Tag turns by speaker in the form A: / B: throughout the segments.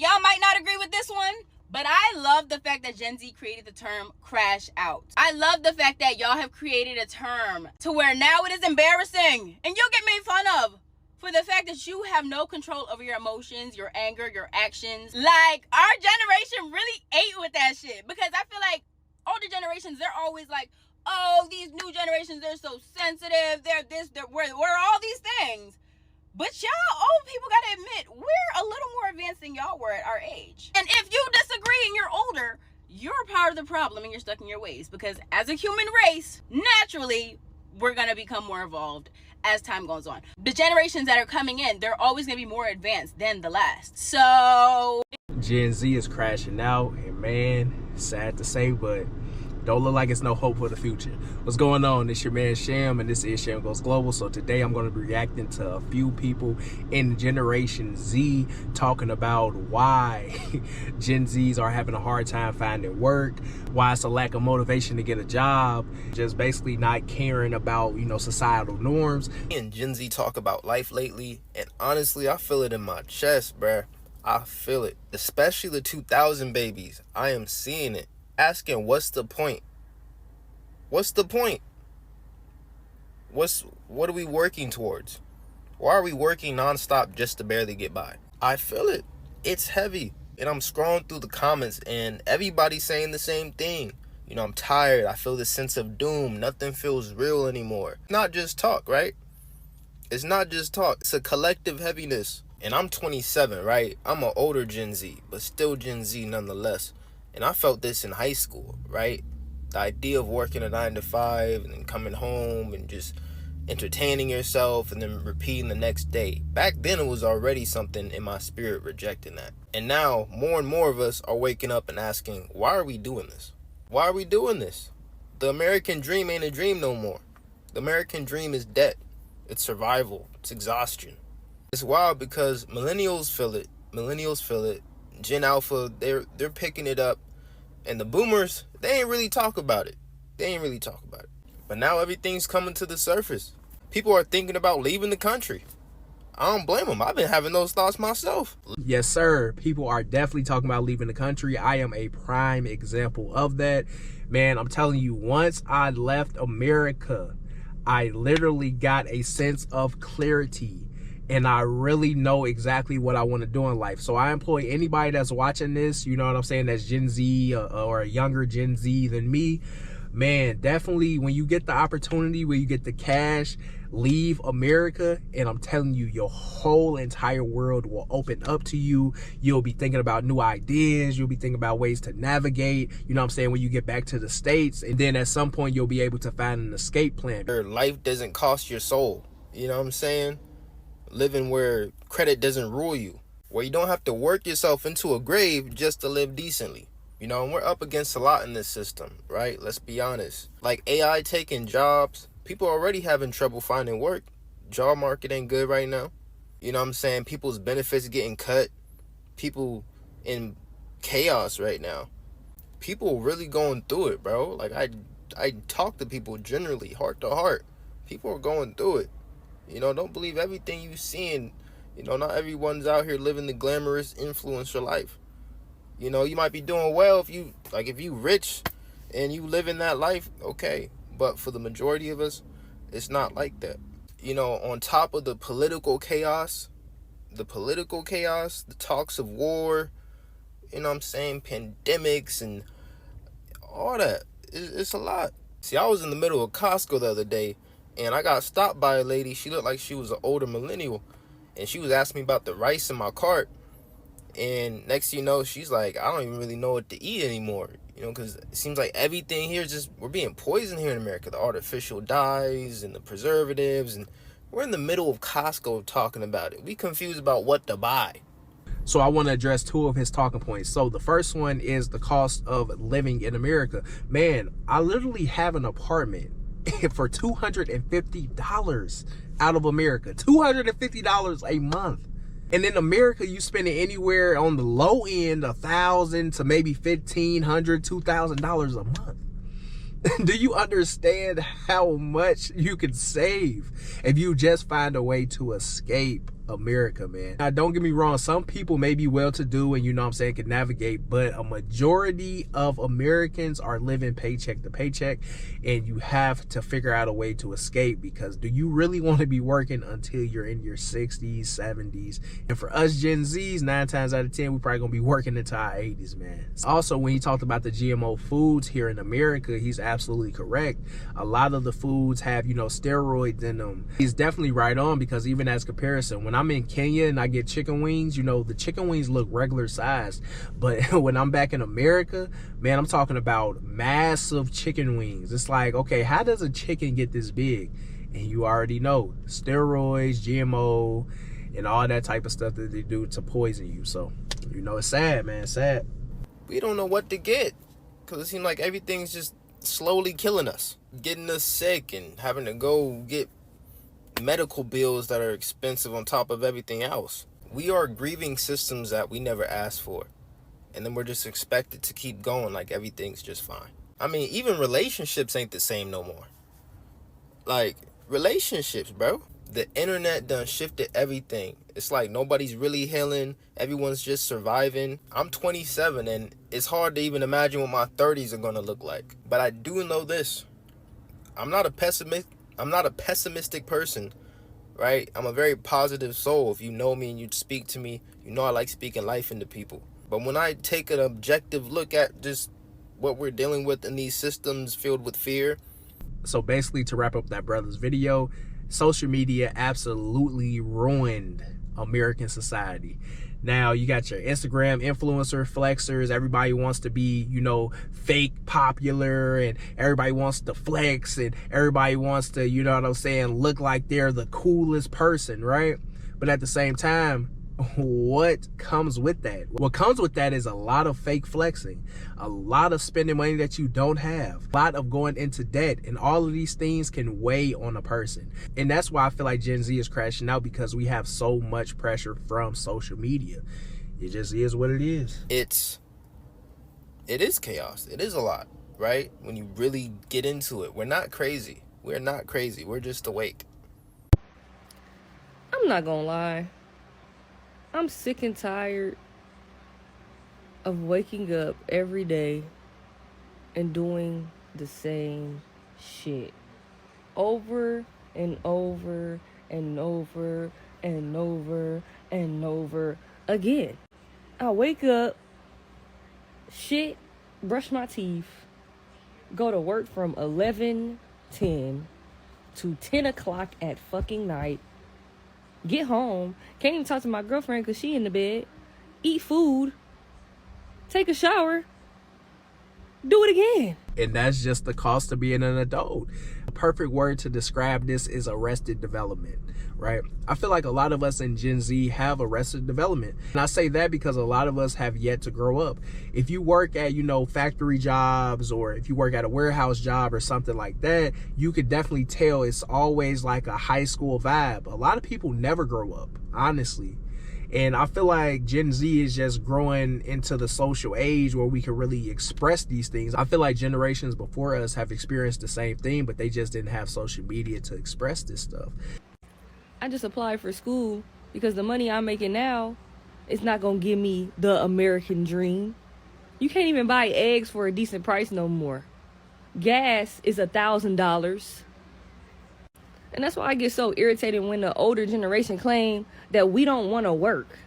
A: y'all might not agree with this one, but I love the fact that Gen Z created the term crash out. I love the fact that y'all have created a term to where now it is embarrassing and you'll get made fun of for the fact that you have no control over your emotions, your anger, your actions. Like, our generation really ate with that shit, because I feel like older generations, they're always like, oh, these new generations, they're so sensitive, they're this, we're all these things. But y'all old people gotta admit, we're a little more advanced than y'all were at our age. And if you disagree and you're older, you're part of the problem and you're stuck in your ways, because as a human race, naturally, we're gonna become more evolved as time goes on. The generations that are coming in, they're always gonna be more advanced than the last. So
B: Gen Z is crashing out, and man, sad to say, but don't look like it's no hope for the future. What's going on? It's your man Sham, and this is Sham Goes Global. So today I'm going to be reacting to a few people in Generation Z talking about why Gen Zs are having a hard time finding work, why it's a lack of motivation to get a job, just basically not caring about, societal norms.
C: And Gen Z talk about life lately, and honestly, I feel it in my chest, bruh. I feel it, especially the 2000 babies. I am seeing it. Asking, what's the point? What's the point? What are we working towards? Why are we working nonstop just to barely get by? I feel it. It's heavy. And I'm scrolling through the comments and everybody's saying the same thing. I'm tired. I feel this sense of doom. Nothing feels real anymore. Not just talk, right? It's not just talk. It's a collective heaviness. And I'm 27, right? I'm an older Gen Z, but still Gen Z nonetheless. And I felt this in high school, right? The idea of working a 9 to 5 and then coming home and just entertaining yourself and then repeating the next day. Back then, it was already something in my spirit rejecting that. And now, more and more of us are waking up and asking, why are we doing this? Why are we doing this? The American dream ain't a dream no more. The American dream is debt. It's survival. It's exhaustion. It's wild because millennials feel it. Millennials feel it. Gen Alpha, they're picking it up. And the boomers, they ain't really talk about it. But now everything's coming to the surface. People are thinking about leaving the country. I don't blame them. I've been having those thoughts myself.
B: Yes, sir. People are definitely talking about leaving the country. I am a prime example of that. Man, I'm telling you, once I left America, I literally got a sense of clarity. And I really know exactly what I want to do in life. So I employ anybody that's watching this, you know what I'm saying, that's Gen Z or a younger Gen Z than me. Man, definitely when you get the opportunity, when you get the cash, leave America. And I'm telling you, your whole entire world will open up to you. You'll be thinking about new ideas. You'll be thinking about ways to navigate, you know what I'm saying, when you get back to the States. And then at some point, you'll be able to find an escape plan.
C: Your life doesn't cost your soul. You know what I'm saying? Living where credit doesn't rule you, where you don't have to work yourself into a grave just to live decently. And we're up against a lot in this system, right? Let's be honest. Like AI taking jobs, people are already having trouble finding work. Job market ain't good right now. You know what I'm saying? People's benefits getting cut. People in chaos right now. People really going through it, bro. Like I talk to people generally, heart to heart. People are going through it. Don't believe everything you seeing. Not everyone's out here living the glamorous influencer life. You might be doing well if you rich and you live in that life, okay. But for the majority of us, it's not like that. On top of the political chaos, the talks of war, pandemics and all that. It's a lot. See, I was in the middle of Costco the other day, and I got stopped by a lady. She looked like she was an older millennial. And she was asking me about the rice in my cart. And next thing you know, she's like, I don't even really know what to eat anymore. Because it seems like everything here is we're being poisoned here in America. The artificial dyes and the preservatives. And we're in the middle of Costco talking about it. We confused about what to buy.
B: So I want to address two of his talking points. So the first one is the cost of living in America. Man, I literally have an apartment for $250 out of America. $250 a month. And in America, you spend it anywhere on the low end, $1,000 to maybe $1,500, $2,000 a month. Do you understand how much you could save if you just find a way to escape America, man. Now, don't get me wrong, some people may be well-to-do and, you know what I'm saying, can navigate, but a majority of Americans are living paycheck to paycheck, and you have to figure out a way to escape, because do you really want to be working until you're in your 60s, 70s? And for us Gen Zs, 9 times out of 10, we're probably gonna be working into our 80s, man. Also, when he talked about the GMO foods here in America, he's absolutely correct. A lot of the foods have, you know, steroids in them. He's definitely right on, because even as comparison, when I'm in Kenya and I get chicken wings, you know, the chicken wings look regular sized, but when I'm back in America, man, I'm talking about massive chicken wings. It's like, okay, how does a chicken get this big? And you already know, steroids, GMO, and all that type of stuff that they do to poison you. So, you know, it's sad, man, it's sad.
C: We don't know what to get, because it seems like everything's just slowly killing us, getting us sick and having to go get medical bills that are expensive on top of everything else. We are grieving systems that we never asked for, and then we're just expected to keep going like everything's just fine. I mean, even relationships ain't the same no more. Like, relationships, bro. The internet done shifted everything. It's like nobody's really healing. Everyone's just surviving. I'm 27, and it's hard to even imagine what my 30s are gonna look like. But I do know this. I'm not a pessimistic person, right? I'm a very positive soul. If you know me and you speak to me, you know I like speaking life into people. But when I take an objective look at just what we're dealing with in these systems filled with fear.
B: So basically, to wrap up that brother's video, social media absolutely ruined American society. Now you got your Instagram influencer flexers. Everybody wants to be, you know, fake popular, and everybody wants to flex, and everybody wants to, you know what I'm saying, look like they're the coolest person, right? But at the same time, what comes with that? What comes with that is a lot of fake flexing, a lot of spending money that you don't have, a lot of going into debt, and all of these things can weigh on a person. And that's why I feel like Gen Z is crashing out, because we have so much pressure from social media. It just is what it is.
C: It is chaos. It is a lot, right? When you really get into it. We're not crazy. We're not crazy. We're just awake.
D: I'm not gonna lie. I'm sick and tired of waking up every day and doing the same shit over and over and over and over and over again. I wake up, shit, brush my teeth, go to work from 11:10 to 10 o'clock at fucking night, get home, can't even talk to my girlfriend because she in the bed, eat food, take a shower, do it again.
B: And that's just the cost of being an adult. The perfect word to describe this is arrested development, right? I feel like a lot of us in Gen Z have arrested development. And I say that because a lot of us have yet to grow up. If you work at, you know, factory jobs, or if you work at a warehouse job or something like that, you could definitely tell it's always like a high school vibe. A lot of people never grow up, honestly. And I feel like Gen Z is just growing into the social age where we can really express these things. I feel like generations before us have experienced the same thing, but they just didn't have social media to express this stuff.
D: I just applied for school because the money I'm making now is not going to give me the American dream. You can't even buy eggs for a decent price no more. Gas is $1,000. And that's why I get so irritated when the older generation claim that we don't want to work.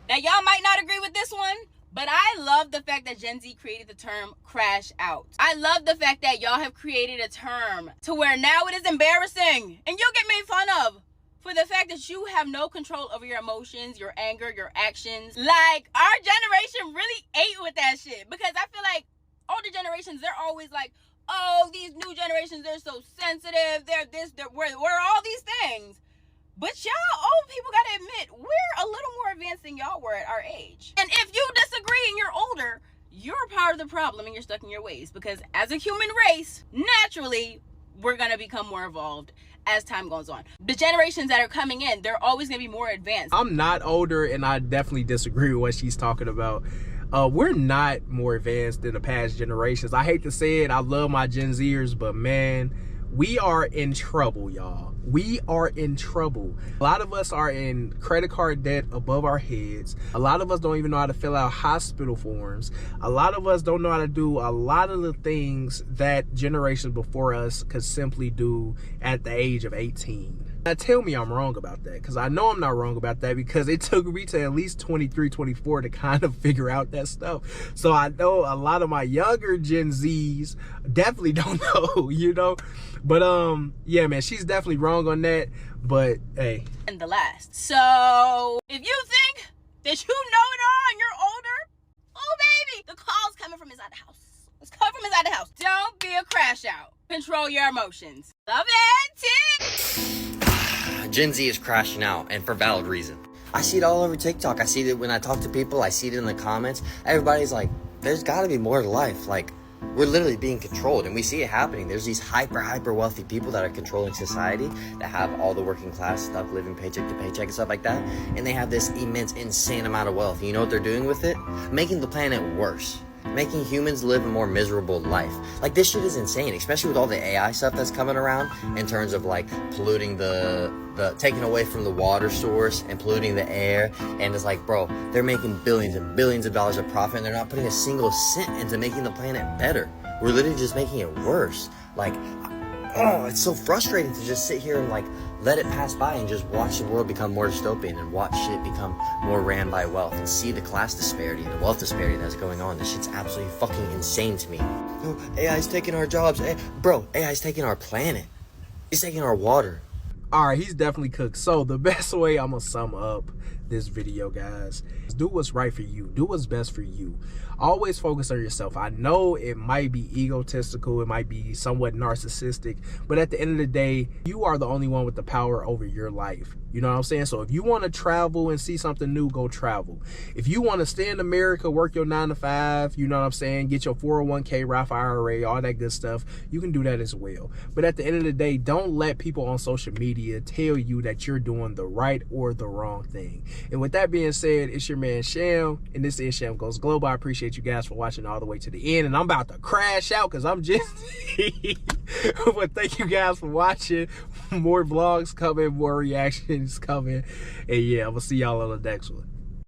A: Now, y'all might not agree with this one, but I love the fact that Gen Z created the term crash out. I love the fact that y'all have created a term to where now it is embarrassing, and you'll get made fun of for the fact that you have no control over your emotions, your anger, your actions. Like, our generation really ate with that shit, because I feel like older generations, they're always like, oh, these new generations, they're so sensitive, they're this, we're all these things. But y'all old people gotta admit, we're a little more advanced than y'all were at our age. And if you disagree and you're older, you're part of the problem and you're stuck in your ways. Because as a human race, naturally, we're gonna become more evolved as time goes on. The generations that are coming in, they're always gonna be more advanced.
B: I'm not older, and I definitely disagree with what she's talking about. We're not more advanced than the past generations. I hate to say it, I love my Gen Zers, but man, we are in trouble, y'all. we are in trouble. A lot of us are in credit card debt above our heads. A lot of us don't even know how to fill out hospital forms. A lot of us don't know how to do a lot of the things that generations before us could simply do at the age of 18. Now tell me I'm wrong about that, because I know I'm not wrong about that, because it took me to at least 23, 24 to kind of figure out that stuff. So I know a lot of my younger Gen Zs definitely don't know, you know. But yeah, man, she's definitely wrong on that. But hey.
A: And the last. So if you think that you know it all and you're older, oh baby, the call's coming from inside the house. It's coming from inside the house. Don't be a crash out. Control your emotions. Love it.
E: Gen Z is crashing out, and for valid reason. I see it all over TikTok. I see it when I talk to people. I see it in the comments. Everybody's like, there's got to be more to life. Like, we're literally being controlled, and we see it happening. There's these hyper wealthy people that are controlling society, that have all the working class stuff, living paycheck to paycheck and stuff like that, and they have this immense, insane amount of wealth. And you know what they're doing with it? Making the planet worse. Making humans live a more miserable life. Like, this shit is insane, especially with all the AI stuff that's coming around in terms of like polluting the taking away from the water source and polluting the air. And it's like, bro, they're making billions and billions of dollars of profit, and they're not putting a single cent into making the planet better. We're literally just making it worse. Like, oh, it's so frustrating to just sit here and like let it pass by and just watch the world become more dystopian and watch shit become more ran by wealth and see the class disparity and the wealth disparity that's going on. This shit's absolutely fucking insane to me. Oh, AI's taking our jobs. Bro, AI's taking our planet. It's taking our water.
B: All right, he's definitely cooked. So the best way I'm gonna sum up this video, guys, is do what's right for you. Do what's best for you. Always focus on yourself. I know it might be egotistical, it might be somewhat narcissistic, but at the end of the day, you are the only one with the power over your life. You know what I'm saying? So if you want to travel and see something new, go travel. If you want to stay in America, work your 9 to 5, you know what I'm saying, get your 401k, Roth IRA, all that good stuff, you can do that as well. But at the end of the day, don't let people on social media tell you that you're doing the right or the wrong thing. And with that being said, it's your man Sham, and this is Sham Goes Global. I appreciate you guys for watching all the way to the end, and I'm about to crash out because I'm just but thank you guys for watching. More vlogs coming, more reactions coming, and yeah, I'm gonna see y'all on the next one.